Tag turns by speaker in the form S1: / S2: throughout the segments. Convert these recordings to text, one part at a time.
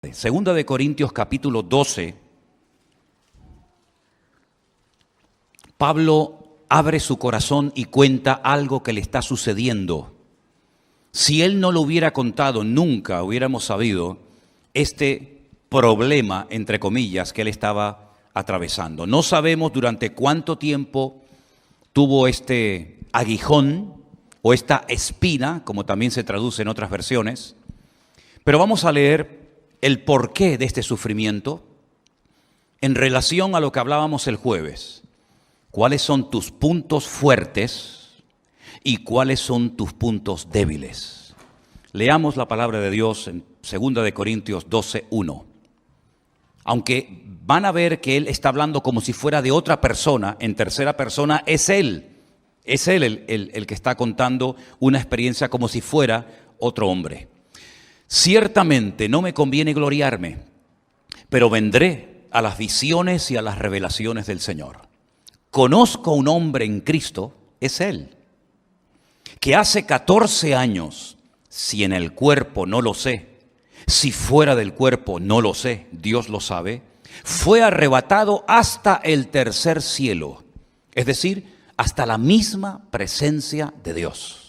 S1: Segunda de Corintios capítulo 12, Pablo abre su corazón y cuenta algo que le está sucediendo. Si él no lo hubiera contado, nunca hubiéramos sabido este problema, entre comillas, que él estaba atravesando. No sabemos durante cuánto tiempo tuvo este aguijón o esta espina, como también se traduce en otras versiones, pero vamos a leer el porqué de este sufrimiento en relación a lo que hablábamos el jueves. ¿Cuáles son tus puntos fuertes y cuáles son tus puntos débiles? Leamos la palabra de Dios en 2 de Corintios 12:1. Aunque van a ver que él está hablando como si fuera de otra persona, en tercera persona, es él el que está contando una experiencia como si fuera otro hombre. Ciertamente no me conviene gloriarme, pero vendré a las visiones y a las revelaciones del Señor. Conozco a un hombre en Cristo, es Él, que hace 14 años, si en el cuerpo no lo sé, si fuera del cuerpo no lo sé, Dios lo sabe, fue arrebatado hasta el tercer cielo, es decir, hasta la misma presencia de Dios.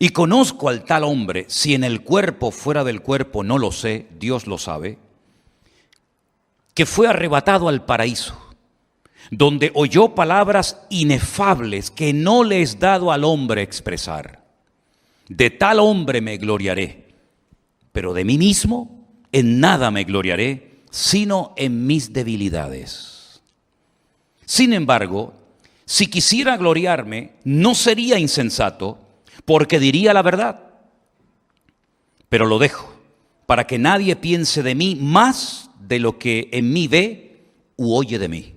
S1: Y conozco al tal hombre, si en el cuerpo, fuera del cuerpo, no lo sé, Dios lo sabe, que fue arrebatado al paraíso, donde oyó palabras inefables que no le es dado al hombre expresar. De tal hombre me gloriaré, pero de mí mismo en nada me gloriaré, sino en mis debilidades. Sin embargo, si quisiera gloriarme, no sería insensato, porque diría la verdad, pero lo dejo, para que nadie piense de mí más de lo que en mí ve u oye de mí.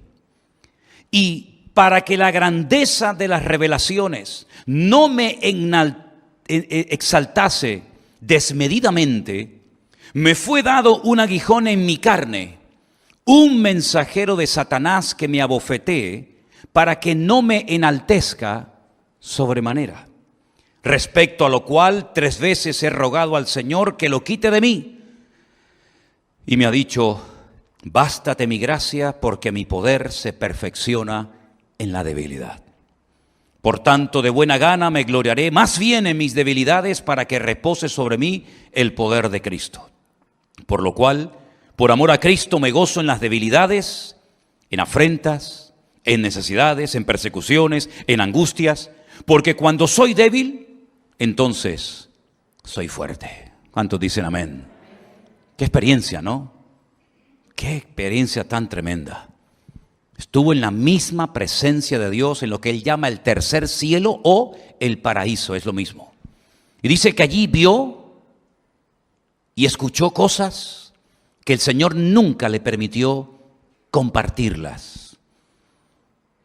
S1: Y para que la grandeza de las revelaciones no me exaltase desmedidamente, me fue dado un aguijón en mi carne, un mensajero de Satanás que me abofetee, para que no me enaltezca sobremanera. Respecto a lo cual 3 veces he rogado al Señor que lo quite de mí. Y me ha dicho, bástate mi gracia, porque mi poder se perfecciona en la debilidad. Por tanto, de buena gana me gloriaré más bien en mis debilidades, para que repose sobre mí el poder de Cristo. Por lo cual, por amor a Cristo me gozo en las debilidades, en afrentas, en necesidades, en persecuciones, en angustias, porque cuando soy débil, entonces soy fuerte. ¿Cuántos dicen amén? Qué experiencia, ¿no? Qué experiencia tan tremenda. Estuvo en la misma presencia de Dios, en lo que él llama el tercer cielo o el paraíso, es lo mismo. Y dice que allí vio y escuchó cosas que el Señor nunca le permitió compartirlas.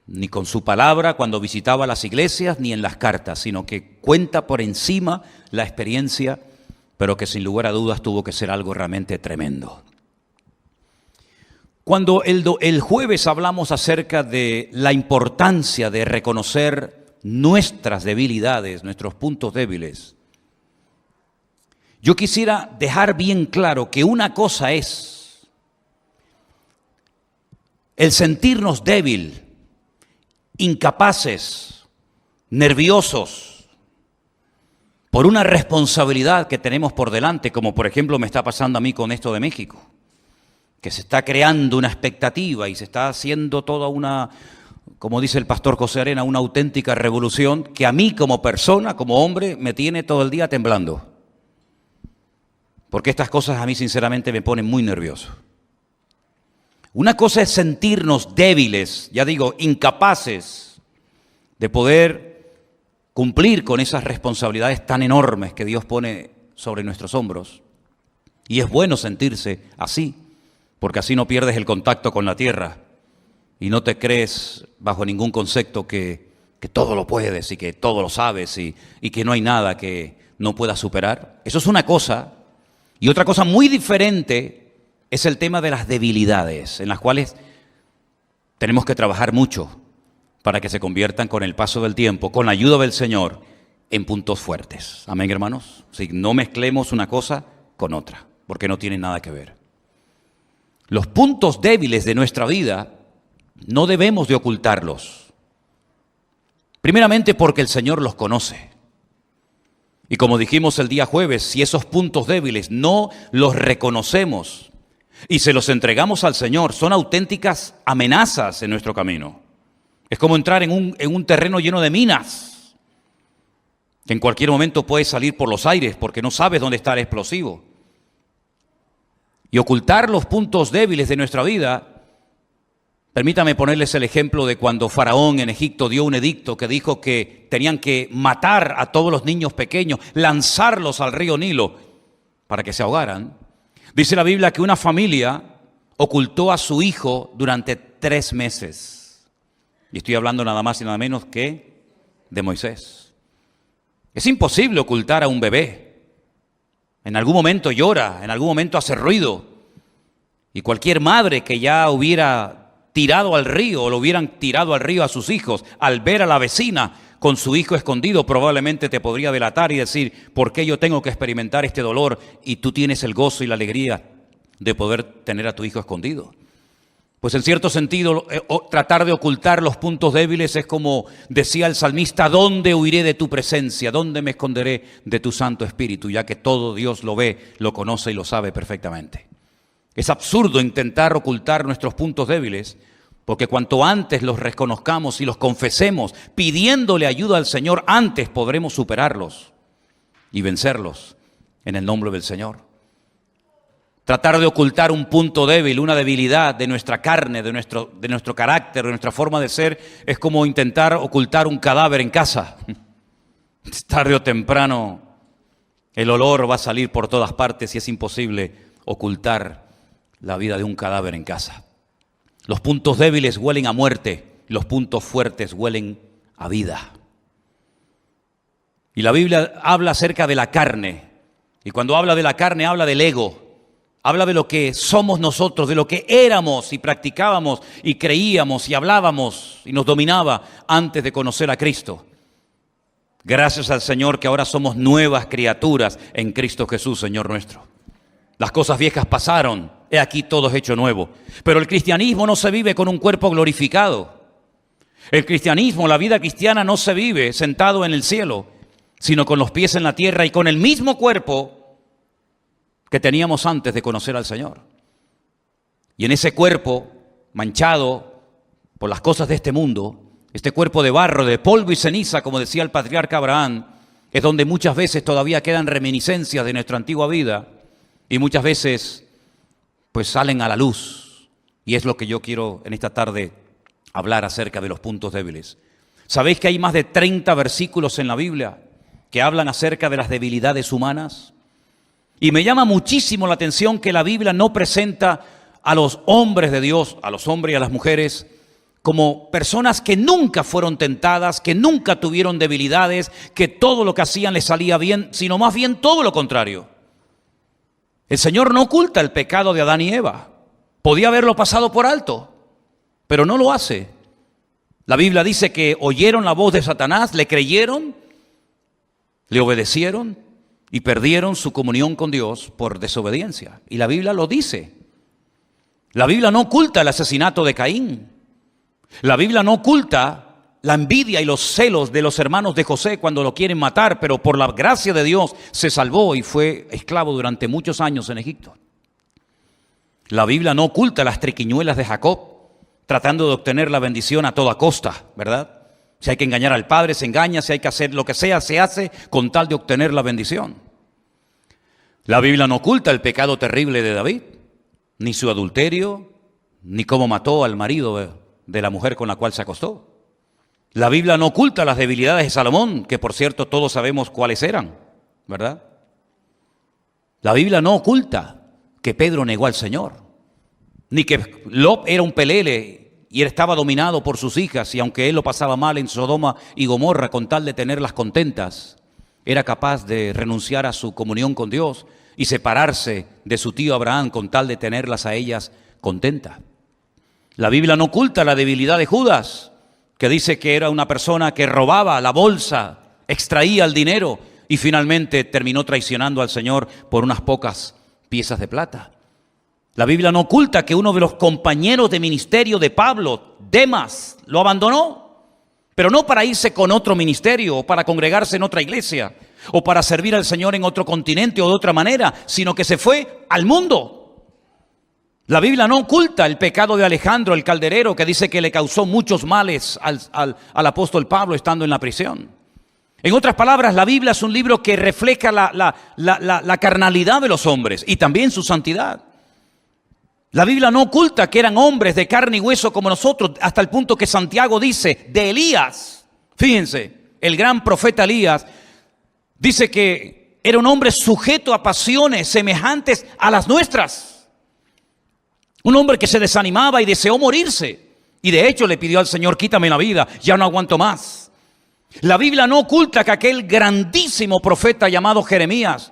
S1: Ni con su palabra cuando visitaba las iglesias, ni en las cartas, sino que cuenta por encima la experiencia, pero que sin lugar a dudas tuvo que ser algo realmente tremendo. Cuando el jueves hablamos acerca de la importancia de reconocer nuestras debilidades, nuestros puntos débiles, yo quisiera dejar bien claro que una cosa es el sentirnos débil, incapaces, nerviosos, por una responsabilidad que tenemos por delante, como por ejemplo me está pasando a mí con esto de México, que se está creando una expectativa y se está haciendo toda una, como dice el pastor José Arena, una auténtica revolución que a mí como persona, como hombre, me tiene todo el día temblando. Porque estas cosas a mí sinceramente me ponen muy nervioso. Una cosa es sentirnos débiles, ya digo, incapaces de poder cumplir con esas responsabilidades tan enormes que Dios pone sobre nuestros hombros. Y es bueno sentirse así, porque así no pierdes el contacto con la tierra y no te crees bajo ningún concepto que todo lo puedes y que todo lo sabes y que no hay nada que no puedas superar. Eso es una cosa. Y otra cosa muy diferente es el tema de las debilidades, en las cuales tenemos que trabajar mucho para que se conviertan con el paso del tiempo, con la ayuda del Señor, en puntos fuertes. Amén, hermanos. Si no mezclemos una cosa con otra. porque no tienen nada que ver. Los puntos débiles de nuestra vida no debemos de ocultarlos. Primeramente porque el Señor los conoce. Y como dijimos el día jueves, si esos puntos débiles no los reconocemos y se los entregamos al Señor, son auténticas amenazas en nuestro camino. Es como entrar en un terreno lleno de minas, que en cualquier momento puede salir por los aires porque no sabes dónde está el explosivo. Y ocultar los puntos débiles de nuestra vida. Permítame ponerles el ejemplo de cuando Faraón en Egipto dio un edicto que dijo que tenían que matar a todos los niños pequeños, lanzarlos al río Nilo para que se ahogaran. Dice la Biblia que una familia ocultó a su hijo durante 3 meses. Y estoy hablando nada más y nada menos que de Moisés. Es imposible ocultar a un bebé. En algún momento llora, en algún momento hace ruido. Y cualquier madre que ya hubiera tirado al río o lo hubieran tirado al río a sus hijos, al ver a la vecina con su hijo escondido, probablemente te podría delatar y decir, ¿por qué yo tengo que experimentar este dolor y tú tienes el gozo y la alegría de poder tener a tu hijo escondido? Pues en cierto sentido, tratar de ocultar los puntos débiles es como decía el salmista, ¿dónde huiré de tu presencia? ¿Dónde me esconderé de tu Santo Espíritu? Ya que todo Dios lo ve, lo conoce y lo sabe perfectamente. Es absurdo intentar ocultar nuestros puntos débiles, porque cuanto antes los reconozcamos y los confesemos, pidiéndole ayuda al Señor, antes podremos superarlos y vencerlos en el nombre del Señor. Tratar de ocultar un punto débil, una debilidad de nuestra carne, de nuestro carácter, de nuestra forma de ser, es como intentar ocultar un cadáver en casa. Tarde o temprano el olor va a salir por todas partes y es imposible ocultar la vida de un cadáver en casa. Los puntos débiles huelen a muerte, los puntos fuertes huelen a vida. Y la Biblia habla acerca de la carne, y cuando habla de la carne habla del ego, habla de lo que somos nosotros, de lo que éramos y practicábamos y creíamos y hablábamos y nos dominaba antes de conocer a Cristo. Gracias al Señor que ahora somos nuevas criaturas en Cristo Jesús, Señor nuestro. Las cosas viejas pasaron, he aquí todo es hecho nuevo. Pero el cristianismo no se vive con un cuerpo glorificado. El cristianismo, la vida cristiana no se vive sentado en el cielo, sino con los pies en la tierra y con el mismo cuerpo que teníamos antes de conocer al Señor. Y en ese cuerpo manchado por las cosas de este mundo, este cuerpo de barro, de polvo y ceniza, como decía el patriarca Abraham, es donde muchas veces todavía quedan reminiscencias de nuestra antigua vida. Y muchas veces pues salen a la luz. Y es lo que yo quiero en esta tarde hablar acerca de los puntos débiles. ¿Sabéis que hay más de 30 versículos en la Biblia que hablan acerca de las debilidades humanas? Y me llama muchísimo la atención que la Biblia no presenta a los hombres de Dios, a los hombres y a las mujeres, como personas que nunca fueron tentadas, que nunca tuvieron debilidades, que todo lo que hacían les salía bien, sino más bien todo lo contrario. El Señor no oculta el pecado de Adán y Eva. Podía haberlo pasado por alto, pero no lo hace. La Biblia dice que oyeron la voz de Satanás, le creyeron, le obedecieron y perdieron su comunión con Dios por desobediencia. Y la Biblia lo dice. La Biblia no oculta el asesinato de Caín. La Biblia no oculta la envidia y los celos de los hermanos de José cuando lo quieren matar, pero por la gracia de Dios se salvó y fue esclavo durante muchos años en Egipto. La Biblia no oculta las triquiñuelas de Jacob, tratando de obtener la bendición a toda costa, ¿verdad? Si hay que engañar al padre, se engaña, si hay que hacer lo que sea, se hace con tal de obtener la bendición. La Biblia no oculta el pecado terrible de David, ni su adulterio, ni cómo mató al marido de la mujer con la cual se acostó. La Biblia no oculta las debilidades de Salomón, que por cierto todos sabemos cuáles eran, ¿verdad? La Biblia no oculta que Pedro negó al Señor, ni que Lot era un pelele y él estaba dominado por sus hijas, y aunque él lo pasaba mal en Sodoma y Gomorra con tal de tenerlas contentas, era capaz de renunciar a su comunión con Dios y separarse de su tío Abraham con tal de tenerlas a ellas contentas. La Biblia no oculta la debilidad de Judas, que dice que era una persona que robaba la bolsa, extraía el dinero y finalmente terminó traicionando al Señor por unas pocas piezas de plata. La Biblia no oculta que uno de los compañeros de ministerio de Pablo, Demas, lo abandonó, pero no para irse con otro ministerio o para congregarse en otra iglesia o para servir al Señor en otro continente o de otra manera, sino que se fue al mundo. La Biblia no oculta el pecado de Alejandro, el calderero, que dice que le causó muchos males al apóstol Pablo estando en la prisión. En otras palabras, la Biblia es un libro que refleja la carnalidad de los hombres y también su santidad. La Biblia no oculta que eran hombres de carne y hueso como nosotros, hasta el punto que Santiago dice de Elías, fíjense, el gran profeta Elías, dice que era un hombre sujeto a pasiones semejantes a las nuestras. Un hombre que se desanimaba y deseó morirse. Y de hecho le pidió al Señor, quítame la vida, ya no aguanto más. La Biblia no oculta que aquel grandísimo profeta llamado Jeremías,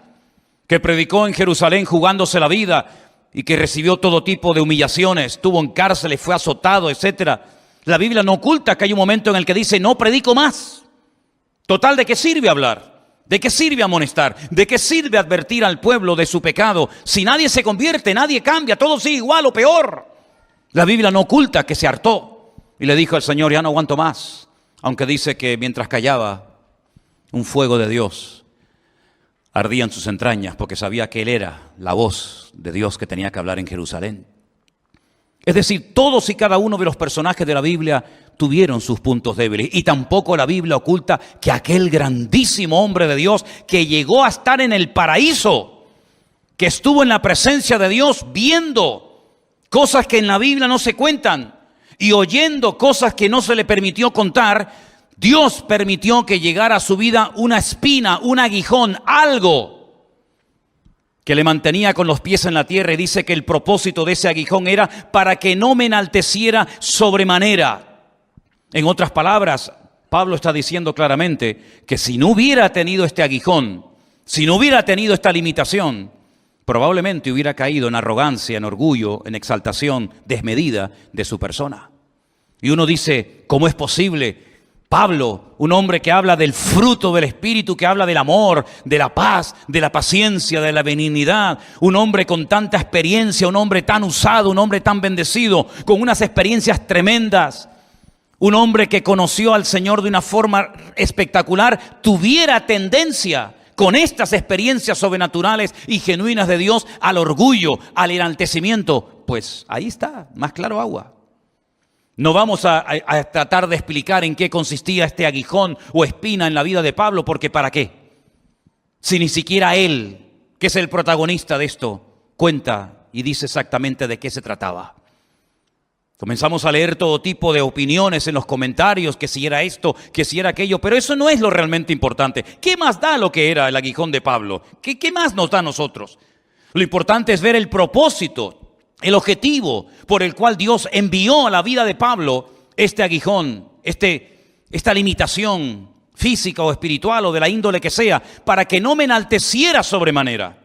S1: que predicó en Jerusalén jugándose la vida y que recibió todo tipo de humillaciones, estuvo en cárceles, fue azotado, etc. La Biblia no oculta que hay un momento en el que dice, no predico más. Total, ¿de qué sirve hablar? ¿De qué sirve amonestar? ¿De qué sirve advertir al pueblo de su pecado? Si nadie se convierte, nadie cambia, todo sigue igual o peor. La Biblia no oculta que se hartó y le dijo al Señor, ya no aguanto más. Aunque dice que mientras callaba, un fuego de Dios ardía en sus entrañas porque sabía que Él era la voz de Dios que tenía que hablar en Jerusalén. Es decir, todos y cada uno de los personajes de la Biblia tuvieron sus puntos débiles. Y tampoco la Biblia oculta que aquel grandísimo hombre de Dios que llegó a estar en el paraíso, que estuvo en la presencia de Dios viendo cosas que en la Biblia no se cuentan y oyendo cosas que no se le permitió contar, Dios permitió que llegara a su vida una espina, un aguijón, algo que le mantenía con los pies en la tierra, y dice que el propósito de ese aguijón era para que no me enalteciera sobremanera. En otras palabras, Pablo está diciendo claramente que si no hubiera tenido este aguijón, si no hubiera tenido esta limitación, probablemente hubiera caído en arrogancia, en orgullo, en exaltación desmedida de su persona. Y uno dice, ¿cómo es posible? Pablo, un hombre que habla del fruto del Espíritu, que habla del amor, de la paz, de la paciencia, de la benignidad, un hombre con tanta experiencia, un hombre tan usado, un hombre tan bendecido, con unas experiencias tremendas, un hombre que conoció al Señor de una forma espectacular, tuviera tendencia con estas experiencias sobrenaturales y genuinas de Dios al orgullo, al enaltecimiento. Pues ahí está, más claro agua. No vamos a tratar de explicar en qué consistía este aguijón o espina en la vida de Pablo, porque ¿para qué? Si ni siquiera él, que es el protagonista de esto, cuenta y dice exactamente de qué se trataba. Comenzamos a leer todo tipo de opiniones en los comentarios, que si era esto, que si era aquello, pero eso no es lo realmente importante. ¿Qué más da lo que era el aguijón de Pablo? ¿Qué más nos da a nosotros? Lo importante es ver el propósito, el objetivo por el cual Dios envió a la vida de Pablo este aguijón, esta limitación física o espiritual o de la índole que sea, para que no me enalteciera sobremanera.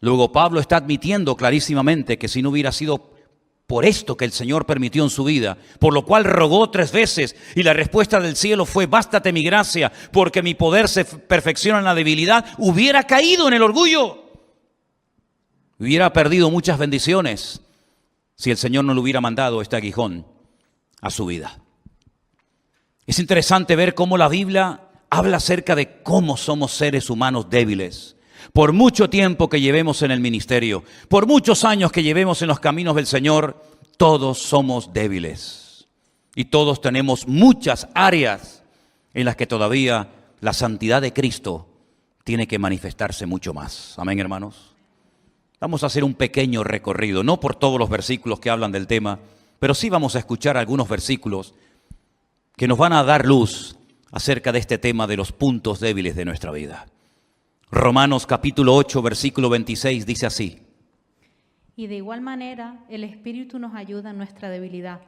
S1: Luego Pablo está admitiendo clarísimamente que si no hubiera sido por esto que el Señor permitió en su vida, por lo cual rogó 3 veces y la respuesta del cielo fue, bástate mi gracia, porque mi poder se perfecciona en la debilidad, hubiera caído en el orgullo. Hubiera perdido muchas bendiciones si el Señor no le hubiera mandado este aguijón a su vida. Es interesante ver cómo la Biblia habla acerca de cómo somos seres humanos débiles. Por mucho tiempo que llevemos en el ministerio, por muchos años que llevemos en los caminos del Señor, todos somos débiles. Y todos tenemos muchas áreas en las que todavía la santidad de Cristo tiene que manifestarse mucho más. Amén, hermanos. Vamos a hacer un pequeño recorrido, no por todos los versículos que hablan del tema, pero sí vamos a escuchar algunos versículos que nos van a dar luz acerca de este tema de los puntos débiles de nuestra vida. Romanos capítulo 8, versículo 26 dice así.
S2: Y de igual manera el Espíritu nos ayuda en nuestra debilidad,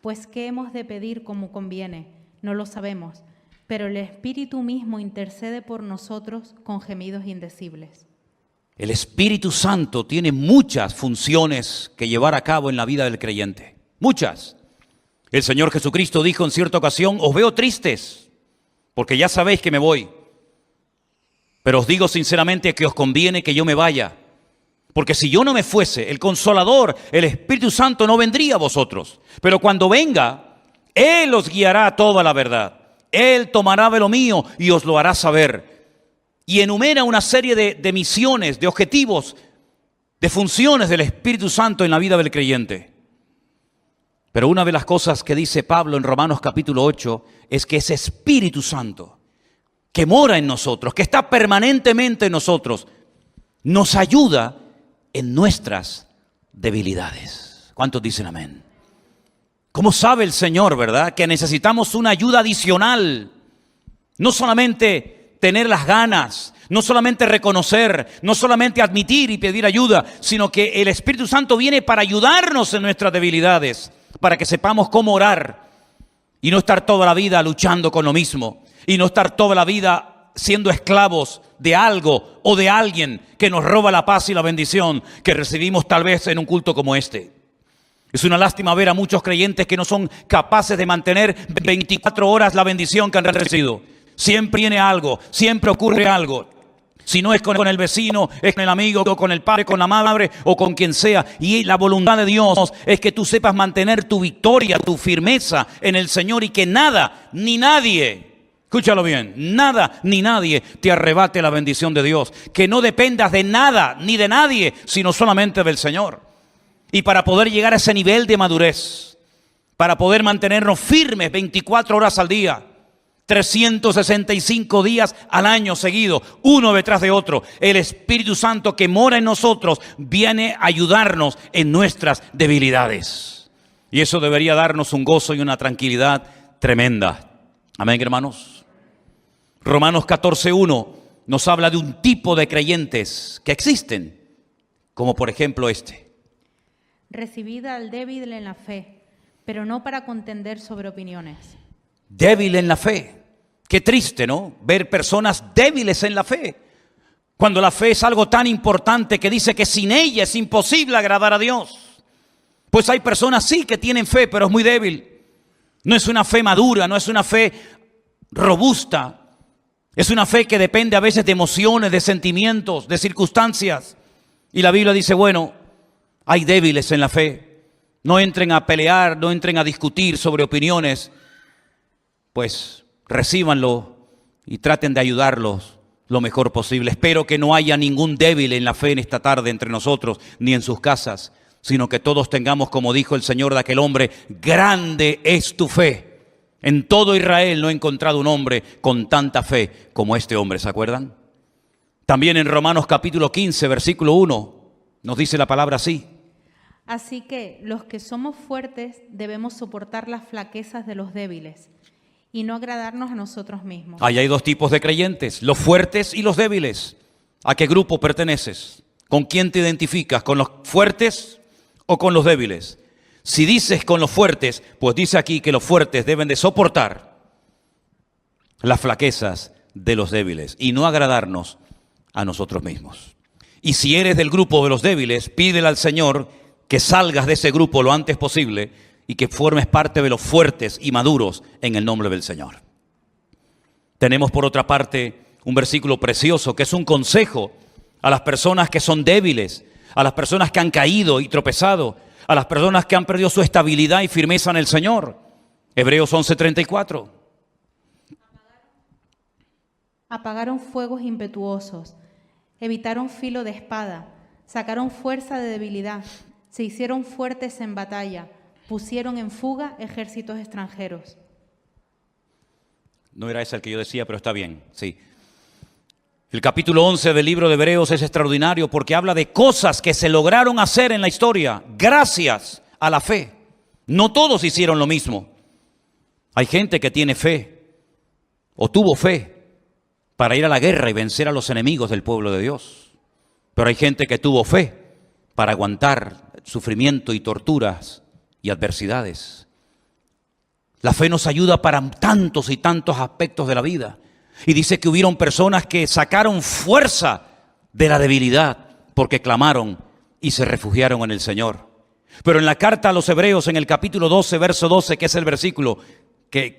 S2: pues ¿qué hemos de pedir como conviene? No lo sabemos, pero el Espíritu mismo intercede por nosotros con gemidos indecibles.
S1: El Espíritu Santo tiene muchas funciones que llevar a cabo en la vida del creyente. Muchas. El Señor Jesucristo dijo en cierta ocasión, os veo tristes, porque ya sabéis que me voy. Pero os digo sinceramente que os conviene que yo me vaya. Porque si yo no me fuese, el Consolador, el Espíritu Santo, no vendría a vosotros. Pero cuando venga, Él os guiará a toda la verdad. Él tomará de lo mío y os lo hará saber. Y enumera una serie de misiones, de objetivos, de funciones del Espíritu Santo en la vida del creyente. Pero una de las cosas que dice Pablo en Romanos capítulo 8 es que ese Espíritu Santo que mora en nosotros, que está permanentemente en nosotros, nos ayuda en nuestras debilidades. ¿Cuántos dicen amén? ¿Cómo sabe el Señor, verdad? Que necesitamos una ayuda adicional. No solamente tener las ganas, no solamente reconocer, no solamente admitir y pedir ayuda, sino que el Espíritu Santo viene para ayudarnos en nuestras debilidades, para que sepamos cómo orar y no estar toda la vida luchando con lo mismo y no estar toda la vida siendo esclavos de algo o de alguien que nos roba la paz y la bendición que recibimos tal vez en un culto como este. Es una lástima ver a muchos creyentes que no son capaces de mantener 24 horas la bendición que han recibido. Siempre viene algo, siempre ocurre algo. Si no es con el vecino, es con el amigo, o con el padre, con la madre o con quien sea. Y la voluntad de Dios es que tú sepas mantener tu victoria, tu firmeza en el Señor y que nada ni nadie, escúchalo bien, nada ni nadie te arrebate la bendición de Dios. Que no dependas de nada ni de nadie, sino solamente del Señor. Y para poder llegar a ese nivel de madurez, para poder mantenernos firmes 24 horas al día, 365 días al año seguido, uno detrás de otro, el Espíritu Santo que mora en nosotros viene a ayudarnos en nuestras debilidades. Y eso debería darnos un gozo y una tranquilidad tremenda. Amén, hermanos. Romanos 14:1 nos habla de un tipo de creyentes que existen, como por ejemplo este.
S2: Recibid al débil en la fe, pero no para contender sobre opiniones.
S1: Débil en la fe. Qué triste, ¿no? Ver personas débiles en la fe. Cuando la fe es algo tan importante que dice que sin ella es imposible agradar a Dios. Pues hay personas sí que tienen fe, pero es muy débil. No es una fe madura, no es una fe robusta. Es una fe que depende a veces de emociones, de sentimientos, de circunstancias. Y la Biblia dice, bueno, hay débiles en la fe. No entren a pelear, no entren a discutir sobre opiniones. Pues recíbanlo y traten de ayudarlos lo mejor posible. Espero que no haya ningún débil en la fe en esta tarde entre nosotros, ni en sus casas, sino que todos tengamos, como dijo el Señor de aquel hombre, grande es tu fe. En todo Israel no he encontrado un hombre con tanta fe como este hombre, ¿se acuerdan? También en Romanos capítulo 15, versículo 1, nos dice la palabra así.
S2: Así que los que somos fuertes debemos soportar las flaquezas de los débiles y no agradarnos a nosotros mismos.
S1: Ahí hay dos tipos de creyentes, los fuertes y los débiles. ¿A qué grupo perteneces? ¿Con quién te identificas? ¿Con los fuertes o con los débiles? Si dices con los fuertes, pues dice aquí que los fuertes deben de soportar las flaquezas de los débiles y no agradarnos a nosotros mismos. Y si eres del grupo de los débiles, pídele al Señor que salgas de ese grupo lo antes posible y que formes parte de los fuertes y maduros en el nombre del Señor. Tenemos por otra parte un versículo precioso que es un consejo a las personas que son débiles, a las personas que han caído y tropezado, a las personas que han perdido su estabilidad y firmeza en el Señor. Hebreos 11:34.
S2: Apagaron fuegos impetuosos, evitaron filo de espada, sacaron fuerza de debilidad, se hicieron fuertes en batalla, pusieron en fuga ejércitos extranjeros.
S1: No era ese el que yo decía, pero está bien, sí. El capítulo 11 del libro de Hebreos es extraordinario porque habla de cosas que se lograron hacer en la historia gracias a la fe. No todos hicieron lo mismo. Hay gente que tiene fe o tuvo fe para ir a la guerra y vencer a los enemigos del pueblo de Dios. Pero hay gente que tuvo fe para aguantar sufrimiento y torturas y adversidades. La fe nos ayuda para tantos y tantos aspectos de la vida. Y dice que hubieron personas que sacaron fuerza de la debilidad porque clamaron y se refugiaron en el Señor. Pero en la carta a los Hebreos, en el capítulo 12, verso 12, que es el versículo que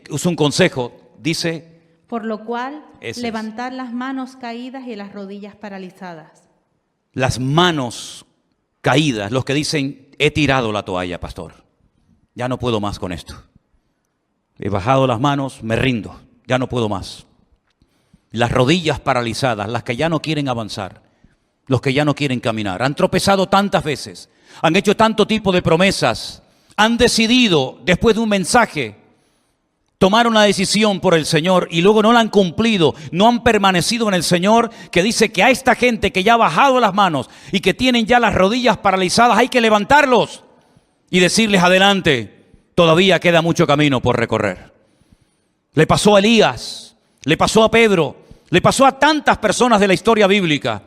S1: es un consejo, dice:
S2: por lo cual,
S1: Ese es.
S2: Levantar las manos caídas y las rodillas paralizadas.
S1: Las manos caídas, los que dicen, he tirado la toalla, pastor. Ya no puedo más con esto. He bajado las manos, me rindo, ya no puedo más. Las rodillas paralizadas, las que ya no quieren avanzar, los que ya no quieren caminar. Han tropezado tantas veces, han hecho tanto tipo de promesas, han decidido, después de un mensaje, tomar una decisión por el Señor y luego no la han cumplido, no han permanecido en el Señor, que dice que a esta gente que ya ha bajado las manos y que tienen ya las rodillas paralizadas, hay que levantarlos y decirles adelante, todavía queda mucho camino por recorrer. Le pasó a Elías, le pasó a Pedro, le pasó a tantas personas de la historia bíblica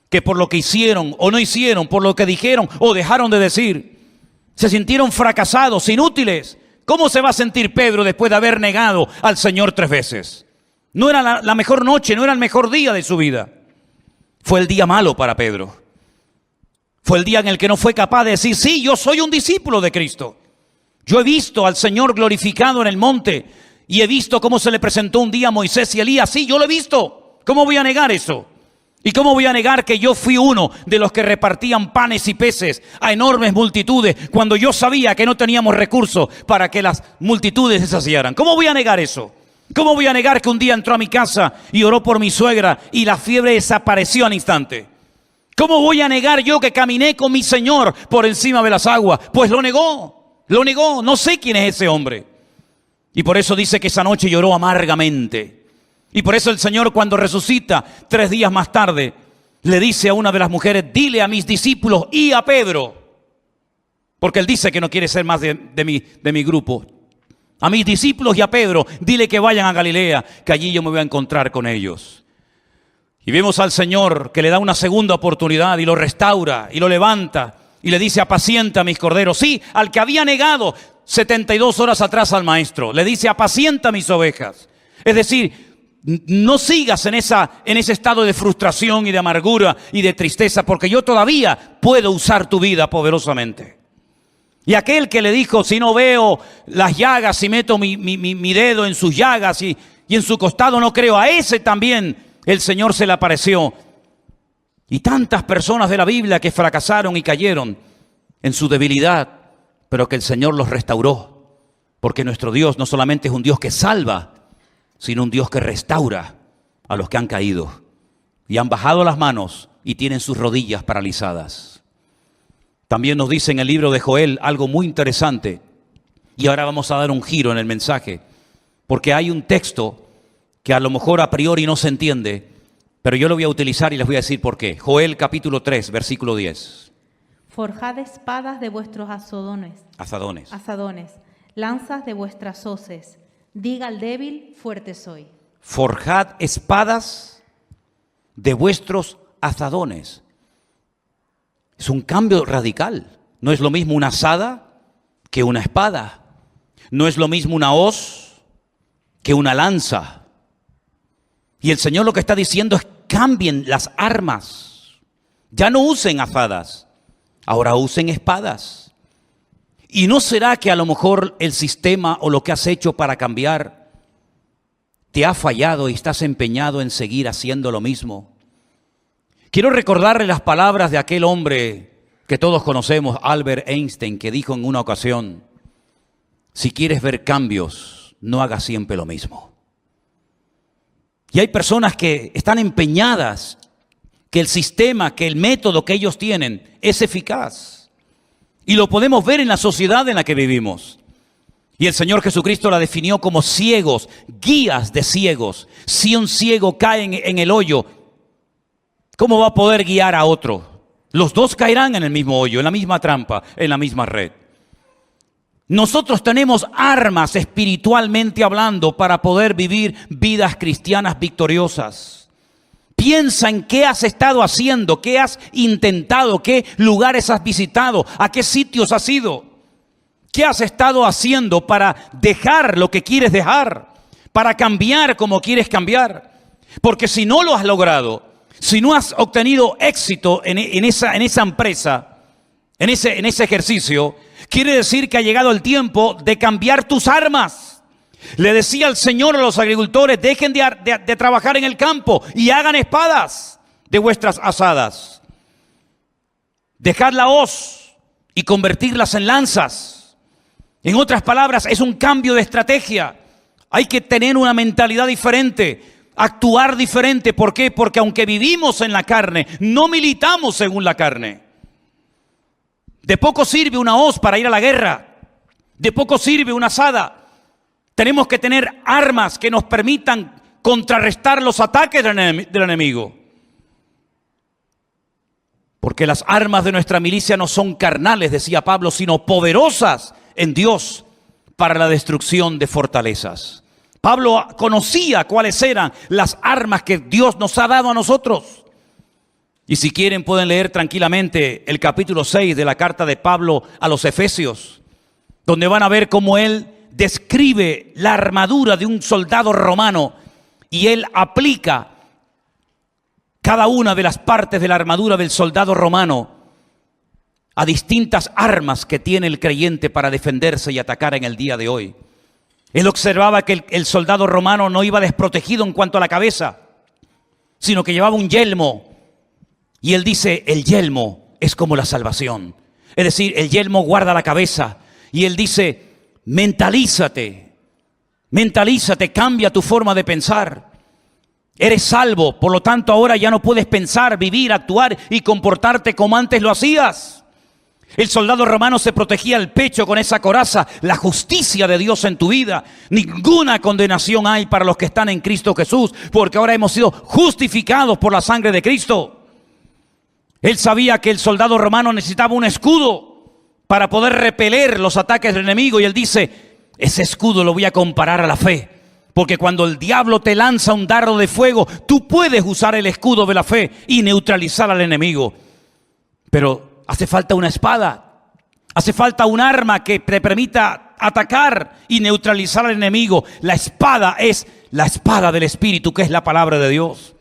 S1: que por lo que hicieron o no hicieron, por lo que dijeron o dejaron de decir, se sintieron fracasados, inútiles. ¿Cómo se va a sentir Pedro después de haber negado al Señor 3 veces? No era la mejor noche, no era el mejor día de su vida. Fue el día malo para Pedro. Fue el día en el que no fue capaz de decir, sí, yo soy un discípulo de Cristo. Yo he visto al Señor glorificado en el monte y he visto cómo se le presentó un día a Moisés y Elías. Sí, yo lo he visto. ¿Cómo voy a negar eso? ¿Y cómo voy a negar que yo fui uno de los que repartían panes y peces a enormes multitudes cuando yo sabía que no teníamos recursos para que las multitudes se saciaran? ¿Cómo voy a negar eso? ¿Cómo voy a negar que un día entró a mi casa y oró por mi suegra y la fiebre desapareció al instante? ¿Cómo voy a negar yo que caminé con mi Señor por encima de las aguas? Pues lo negó, no sé quién es ese hombre. Y por eso dice que esa noche lloró amargamente. Y por eso el Señor, cuando resucita 3 días más tarde, le dice a una de las mujeres, dile a mis discípulos y a Pedro, porque él dice que no quiere ser más de mi grupo, a mis discípulos y a Pedro, dile que vayan a Galilea, que allí yo me voy a encontrar con ellos. Y vemos al Señor que le da una segunda oportunidad y lo restaura y lo levanta y le dice, apacienta a mis corderos. Sí, al que había negado 72 horas atrás al maestro, le dice, apacienta mis ovejas. Es decir, no sigas en ese estado de frustración y de amargura y de tristeza, porque yo todavía puedo usar tu vida poderosamente. Y aquel que le dijo, si no veo las llagas, si meto mi dedo en sus llagas y en su costado no creo, a ese también el Señor se le apareció. Y tantas personas de la Biblia que fracasaron y cayeron en su debilidad, pero que el Señor los restauró. Porque nuestro Dios no solamente es un Dios que salva, sino un Dios que restaura a los que han caído y han bajado las manos y tienen sus rodillas paralizadas. También nos dice en el libro de Joel algo muy interesante, y ahora vamos a dar un giro en el mensaje, porque hay un texto que a lo mejor a priori no se entiende, pero yo lo voy a utilizar y les voy a decir por qué. Joel capítulo 3, versículo 10.
S2: Forjad espadas de vuestros azadones, lanzas de vuestras hoces. Diga al débil, fuerte soy.
S1: Forjad espadas de vuestros azadones. Es un cambio radical. No es lo mismo una azada que una espada. No es lo mismo una hoz que una lanza. Y el Señor lo que está diciendo es cambien las armas. Ya no usen azadas, ahora usen espadas. ¿Y no será que a lo mejor el sistema o lo que has hecho para cambiar te ha fallado y estás empeñado en seguir haciendo lo mismo? Quiero recordarle las palabras de aquel hombre que todos conocemos, Albert Einstein, que dijo en una ocasión, si quieres ver cambios, no hagas siempre lo mismo. Y hay personas que están empeñadas que el sistema, que el método que ellos tienen es eficaz. Y lo podemos ver en la sociedad en la que vivimos. Y el Señor Jesucristo la definió como ciegos, guías de ciegos. Si un ciego cae en el hoyo, ¿cómo va a poder guiar a otro? Los dos caerán en el mismo hoyo, en la misma trampa, en la misma red. Nosotros tenemos armas espiritualmente hablando para poder vivir vidas cristianas victoriosas. Piensa en qué has estado haciendo, qué has intentado, qué lugares has visitado, a qué sitios has ido. ¿Qué has estado haciendo para dejar lo que quieres dejar? Para cambiar como quieres cambiar. Porque si no lo has logrado, si no has obtenido éxito en esa empresa, en ese ejercicio, quiere decir que ha llegado el tiempo de cambiar tus armas. Le decía el Señor a los agricultores: dejen de trabajar en el campo y hagan espadas de vuestras azadas. Dejad la hoz y convertirlas en lanzas. En otras palabras, es un cambio de estrategia. Hay que tener una mentalidad diferente, actuar diferente. ¿Por qué? Porque aunque vivimos en la carne, no militamos según la carne. De poco sirve una hoz para ir a la guerra. De poco sirve una azada. Tenemos que tener armas que nos permitan contrarrestar los ataques del enemigo. Porque las armas de nuestra milicia no son carnales, decía Pablo, sino poderosas en Dios para la destrucción de fortalezas. Pablo conocía cuáles eran las armas que Dios nos ha dado a nosotros. Y si quieren pueden leer tranquilamente el capítulo 6 de la carta de Pablo a los Efesios, donde van a ver cómo él describe la armadura de un soldado romano y él aplica cada una de las partes de la armadura del soldado romano a distintas armas que tiene el creyente para defenderse y atacar en el día de hoy. Él observaba que el soldado romano no iba desprotegido en cuanto a la cabeza, sino que llevaba un yelmo. Y él dice: el yelmo es como la salvación. Es decir, el yelmo guarda la cabeza. Y él dice: mentalízate, cambia tu forma de pensar. Eres salvo, por lo tanto ahora ya no puedes pensar, vivir, actuar y comportarte como antes lo hacías. El soldado romano se protegía el pecho con esa coraza: la justicia de Dios en tu vida. Ninguna condenación hay para los que están en Cristo Jesús, porque ahora hemos sido justificados por la sangre de Cristo. Él sabía que el soldado romano necesitaba un escudo para poder repeler los ataques del enemigo, y él dice: ese escudo lo voy a comparar a la fe. Porque cuando el diablo te lanza un dardo de fuego, tú puedes usar el escudo de la fe y neutralizar al enemigo. Pero hace falta una espada, hace falta un arma que te permita atacar y neutralizar al enemigo. La espada es la espada del Espíritu, que es la palabra de Dios.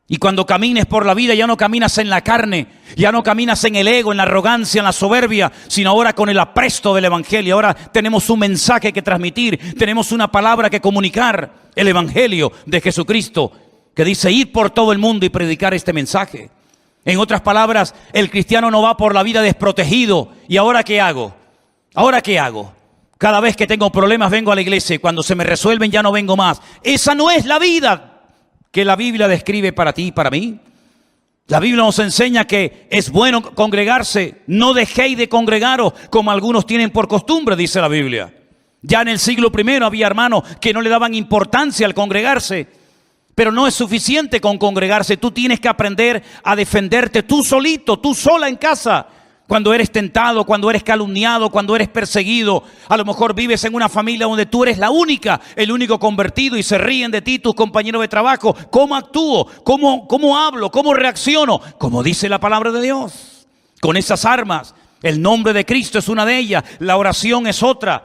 S1: Y cuando camines por la vida, ya no caminas en la carne, ya no caminas en el ego, en la arrogancia, en la soberbia, sino ahora con el apresto del Evangelio. Ahora tenemos un mensaje que transmitir, tenemos una palabra que comunicar, el Evangelio de Jesucristo, que dice: ir por todo el mundo y predicar este mensaje. En otras palabras, el cristiano no va por la vida desprotegido. ¿Y ahora qué hago? ¿Ahora qué hago? Cada vez que tengo problemas vengo a la iglesia y cuando se me resuelven ya no vengo más. Esa no es la vida que la Biblia describe para ti y para mí. La Biblia nos enseña que es bueno congregarse. No dejéis de congregaros como algunos tienen por costumbre, dice la Biblia. Ya en el siglo I había hermanos que no le daban importancia al congregarse. Pero no es suficiente con congregarse. Tú tienes que aprender a defenderte tú solito, tú sola en casa. Cuando eres tentado, cuando eres calumniado, cuando eres perseguido. A lo mejor vives en una familia donde tú eres la única, el único convertido, y se ríen de ti tus compañeros de trabajo. ¿Cómo actúo? ¿Cómo hablo? ¿Cómo reacciono? Como dice la palabra de Dios. Con esas armas, el nombre de Cristo es una de ellas, la oración es otra,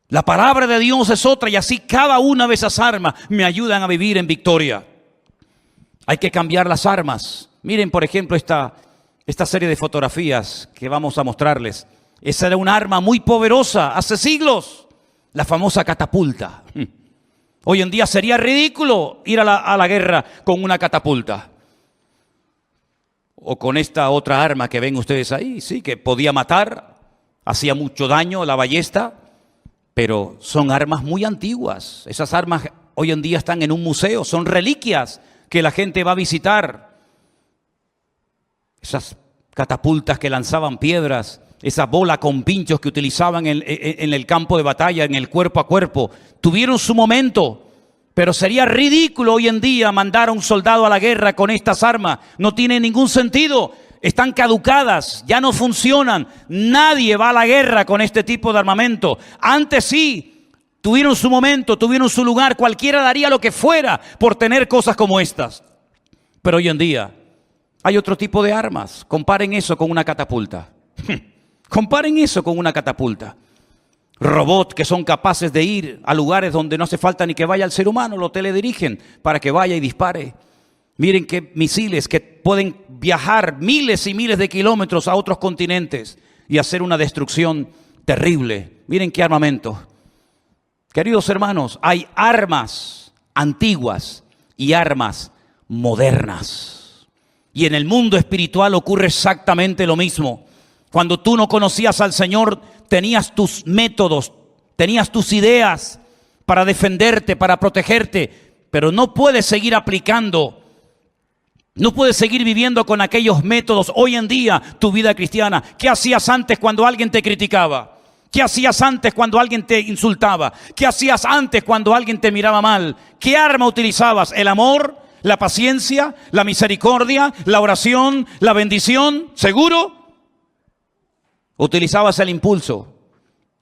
S1: la palabra de Dios es otra, y así cada una de esas armas me ayudan a vivir en victoria. Hay que cambiar las armas. Miren, por ejemplo, esta serie de fotografías que vamos a mostrarles. Esa era un arma muy poderosa hace siglos, la famosa catapulta. Hoy en día sería ridículo ir a la guerra con una catapulta. O con esta otra arma que ven ustedes ahí, sí, que podía matar, hacía mucho daño, la ballesta, pero son armas muy antiguas. Esas armas hoy en día están en un museo, son reliquias que la gente va a visitar. Esas catapultas que lanzaban piedras, esa bola con pinchos que utilizaban en el campo de batalla, en el cuerpo a cuerpo, tuvieron su momento, pero sería ridículo hoy en día mandar a un soldado a la guerra con estas armas. No tiene ningún sentido, están caducadas, ya no funcionan. Nadie va a la guerra con este tipo de armamento. Antes sí, tuvieron su momento, tuvieron su lugar, cualquiera daría lo que fuera por tener cosas como estas. Pero hoy en día hay otro tipo de armas. Comparen eso con una catapulta. Comparen eso con una catapulta. Robots que son capaces de ir a lugares donde no hace falta ni que vaya el ser humano, lo teledirigen para que vaya y dispare. Miren qué misiles que pueden viajar miles y miles de kilómetros a otros continentes y hacer una destrucción terrible. Miren qué armamento. Queridos hermanos, hay armas antiguas y armas modernas. Y en el mundo espiritual ocurre exactamente lo mismo. Cuando tú no conocías al Señor, tenías tus métodos, tenías tus ideas para defenderte, para protegerte, pero no puedes seguir aplicando, no puedes seguir viviendo con aquellos métodos hoy en día tu vida cristiana. ¿Qué hacías antes cuando alguien te criticaba? ¿Qué hacías antes cuando alguien te insultaba? ¿Qué hacías antes cuando alguien te miraba mal? ¿Qué arma utilizabas? ¿El amor? ¿La paciencia? ¿La misericordia? ¿La oración? ¿La bendición? ¿Seguro? ¿Utilizabas el impulso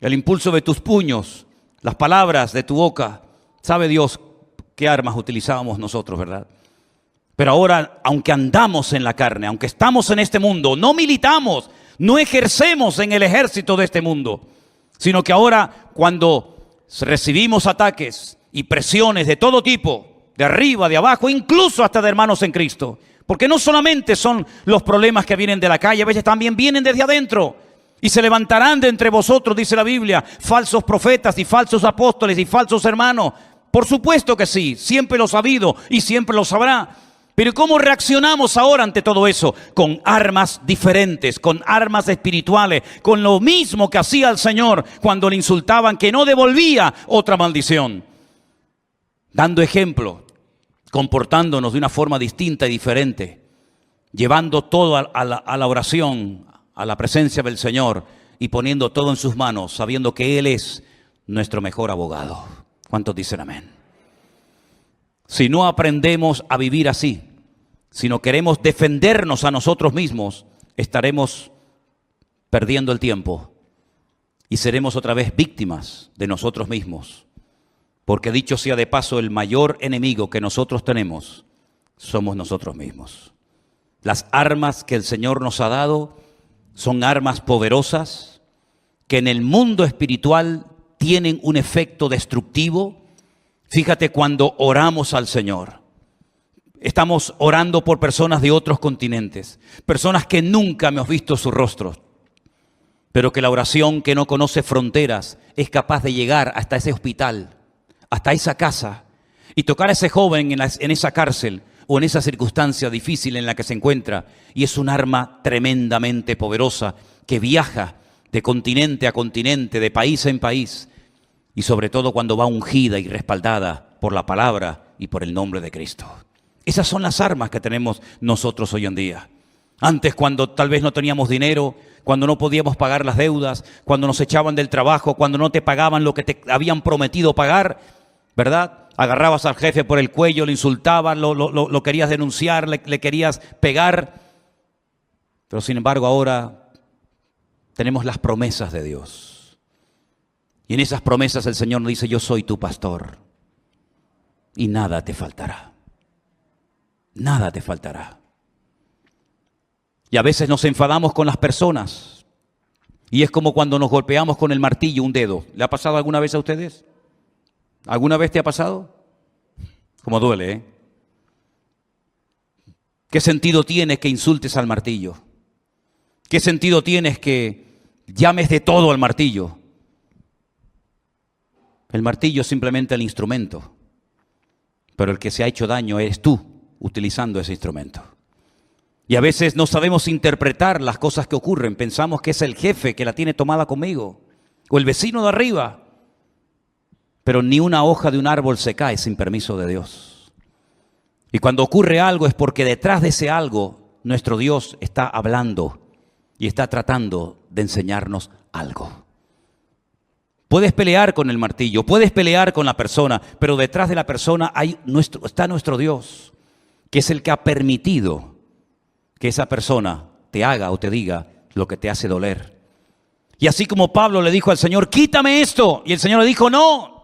S1: de tus puños, las palabras de tu boca? Sabe Dios qué armas utilizábamos nosotros, ¿verdad? Pero ahora, aunque andamos en la carne, aunque estamos en este mundo, no militamos, no ejercemos en el ejército de este mundo, sino que ahora cuando recibimos ataques y presiones de todo tipo, de arriba, de abajo, incluso hasta de hermanos en Cristo, porque no solamente son los problemas que vienen de la calle, a veces también vienen desde adentro, y se levantarán de entre vosotros, dice la Biblia, falsos profetas y falsos apóstoles y falsos hermanos. Por supuesto que sí, siempre lo ha sabido y siempre lo sabrá. Pero ¿cómo reaccionamos ahora ante todo eso? Con armas diferentes, con armas espirituales, con lo mismo que hacía el Señor cuando le insultaban, que no devolvía otra maldición. Dando ejemplo, comportándonos de una forma distinta y diferente, llevando todo a la oración, a la presencia del Señor y poniendo todo en sus manos, sabiendo que Él es nuestro mejor abogado. ¿Cuántos dicen amén? Si no aprendemos a vivir así, si no queremos defendernos a nosotros mismos, estaremos perdiendo el tiempo y seremos otra vez víctimas de nosotros mismos. Porque dicho sea de paso, el mayor enemigo que nosotros tenemos somos nosotros mismos. Las armas que el Señor nos ha dado son armas poderosas que en el mundo espiritual tienen un efecto destructivo. Fíjate cuando oramos al Señor. Estamos orando por personas de otros continentes, personas que nunca hemos visto su rostro, pero que la oración que no conoce fronteras es capaz de llegar hasta ese hospital, hasta esa casa y tocar a ese joven en esa cárcel o en esa circunstancia difícil en la que se encuentra. Y es un arma tremendamente poderosa que viaja de continente a continente, de país en país, y sobre todo cuando va ungida y respaldada por la palabra y por el nombre de Cristo. Esas son las armas que tenemos nosotros hoy en día. Antes, cuando tal vez no teníamos dinero, cuando no podíamos pagar las deudas, cuando nos echaban del trabajo, cuando no te pagaban lo que te habían prometido pagar, ¿verdad? Agarrabas al jefe por el cuello, le insultabas, lo querías denunciar, le querías pegar. Pero sin embargo ahora tenemos las promesas de Dios. Y en esas promesas el Señor nos dice: yo soy tu pastor y nada te faltará. Nada te faltará. Y a veces nos enfadamos con las personas. Y es como cuando nos golpeamos con el martillo un dedo. ¿Le ha pasado alguna vez a ustedes? ¿Alguna vez te ha pasado? Como duele, ¿eh? ¿Qué sentido tiene que insultes al martillo? ¿Qué sentido tienes que llames de todo al martillo? El martillo es simplemente el instrumento, pero el que se ha hecho daño eres tú utilizando ese instrumento. Y a veces no sabemos interpretar las cosas que ocurren. Pensamos que es el jefe que la tiene tomada conmigo, o el vecino de arriba. Pero ni una hoja de un árbol se cae sin permiso de Dios. Y cuando ocurre algo es porque detrás de ese algo nuestro Dios está hablando y está tratando de enseñarnos algo. Puedes pelear con el martillo, puedes pelear con la persona, pero detrás de la persona está nuestro Dios, que es el que ha permitido que esa persona te haga o te diga lo que te hace doler. Y así como Pablo le dijo al Señor: quítame esto, y el Señor le dijo: no.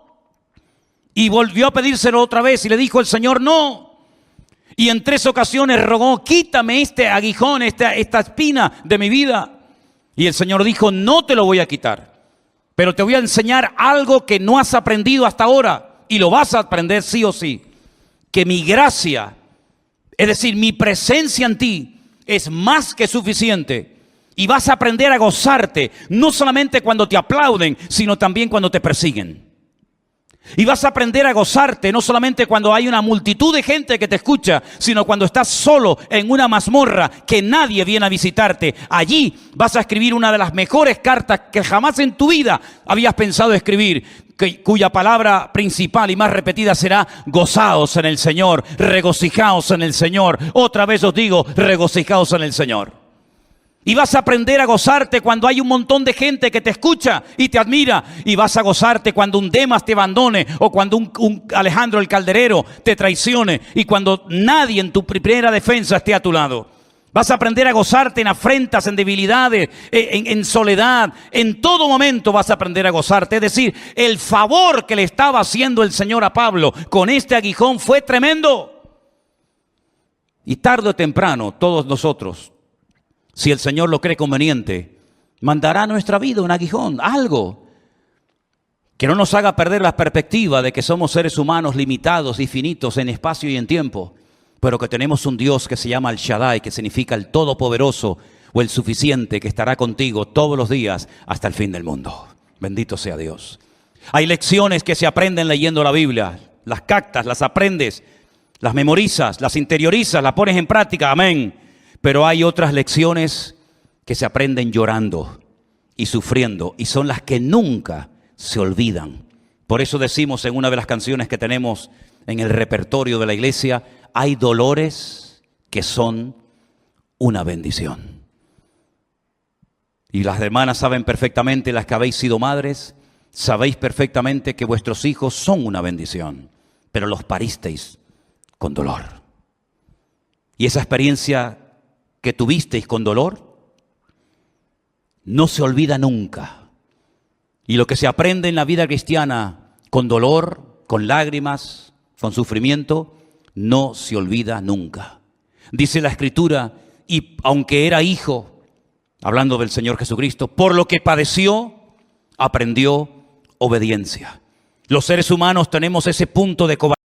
S1: Y volvió a pedírselo otra vez y le dijo el Señor: no. Y en 3 ocasiones rogó: quítame este aguijón, esta espina de mi vida. Y el Señor dijo: no te lo voy a quitar, pero te voy a enseñar algo que no has aprendido hasta ahora, y lo vas a aprender sí o sí. Que mi gracia, es decir, mi presencia en ti, es más que suficiente. Y vas a aprender a gozarte, no solamente cuando te aplauden, sino también cuando te persiguen. Y vas a aprender a gozarte, no solamente cuando hay una multitud de gente que te escucha, sino cuando estás solo en una mazmorra que nadie viene a visitarte. Allí vas a escribir una de las mejores cartas que jamás en tu vida habías pensado escribir, cuya palabra principal y más repetida será: gozaos en el Señor, regocijaos en el Señor. Otra vez os digo, regocijaos en el Señor. Y vas a aprender a gozarte cuando hay un montón de gente que te escucha y te admira. Y vas a gozarte cuando un Demas te abandone, o cuando un Alejandro el Calderero te traicione, y cuando nadie en tu primera defensa esté a tu lado. Vas a aprender a gozarte en afrentas, en debilidades, en soledad. En todo momento vas a aprender a gozarte. Es decir, el favor que le estaba haciendo el Señor a Pablo con este aguijón fue tremendo. Y tarde o temprano todos nosotros, si el Señor lo cree conveniente, mandará a nuestra vida un aguijón, algo que no nos haga perder la perspectiva de que somos seres humanos limitados y finitos en espacio y en tiempo, pero que tenemos un Dios que se llama El Shaddai, que significa el Todopoderoso o el Suficiente, que estará contigo todos los días hasta el fin del mundo. Bendito sea Dios. Hay lecciones que se aprenden leyendo la Biblia. Las captas, las aprendes, las memorizas, las interiorizas, las pones en práctica. Amén. Pero hay otras lecciones que se aprenden llorando y sufriendo, y son las que nunca se olvidan. Por eso decimos en una de las canciones que tenemos en el repertorio de la iglesia: hay dolores que son una bendición. Y las hermanas saben perfectamente, las que habéis sido madres, sabéis perfectamente que vuestros hijos son una bendición, pero los paristeis con dolor. Y esa experiencia que tuvisteis con dolor no se olvida nunca. Y lo que se aprende en la vida cristiana con dolor, con lágrimas, con sufrimiento, no se olvida nunca. Dice la Escritura: y aunque era hijo, hablando del Señor Jesucristo, por lo que padeció, aprendió obediencia. Los seres humanos tenemos ese punto de cobardía